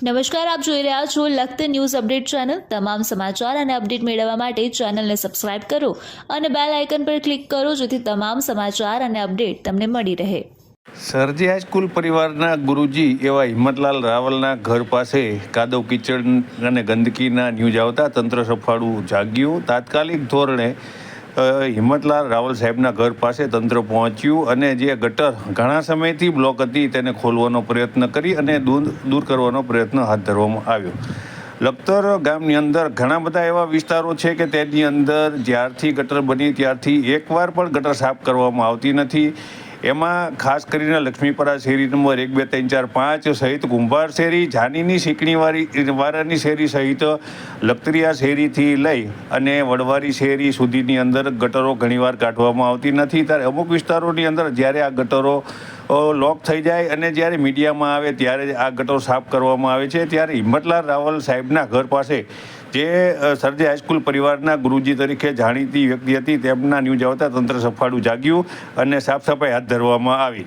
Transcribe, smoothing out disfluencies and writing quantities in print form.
નમસ્કાર, આપ જોઈ રહ્યા છો લખત ન્યૂઝ અપડેટ ચેનલ। તમામ સમાચાર અને અપડેટ મેળવવા માટે ચેનલને સબસ્ક્રાઇબ કરો અને બેલ આઇકન પર ક્લિક કરો જેથી તમામ સમાચાર અને અપડેટ તમને મળી રહે। સરજી હાઈસ્કૂલ પરિવારના ગુરુજી એવા હિંમતલાલ રાવલના ઘર પાસે કાદવ કીચડ અને ગંદકીના ન્યૂઝ આવતા તંત્ર સફાળું જાગ્યું। તાત્કાલિક ધોરણે હિંમતલાલ રાવલ સાહેબના ઘર પાસે તંત્ર પહોંચ્યું અને જે ગટર ઘણા સમયથી બ્લોક હતી તેને ખોલવાનો પ્રયત્ન કરી અને દૂર કરવાનો પ્રયત્ન હાથ ધરવામાં આવ્યો। લખતર ગામની અંદર ઘણા બધા એવા વિસ્તારો છે કે તેની અંદર જ્યારથી ગટર બની ત્યારથી એકવાર પણ ગટર સાફ કરવામાં આવતી નથી। એમાં ખાસ કરીને લક્ષ્મીપરા શેરી નંબર 1, 2, 3, 4, 5 સહિત કુંભાર શેરી, જાનીની શીકણીવાળી વારાની શેરી સહિત લખતરિયા શેરીથી લઈ અને વડવારી શેરી સુધીની અંદર ગટરો ઘણીવાર કાઢવામાં આવતી નથી। ત્યારે અમુક વિસ્તારોની અંદર જ્યારે આ ગટરો લોક થઈ જાય અને જ્યારે મીડિયામાં આવે ત્યારે આ ગટરો સાફ કરવામાં આવે છે। ત્યારે હિંમતલાલ રાવલ સાહેબના ઘર પાસે જે સરજી હાઈસ્કૂલ પરિવારના ગુરુજી તરીકે જાણીતી વ્યક્તિ હતી તેમના ન્યૂઝ આવતા તંત્ર સફાળું જાગ્યું અને સાફ સફાઈ હાથ ધરવામાં આવી।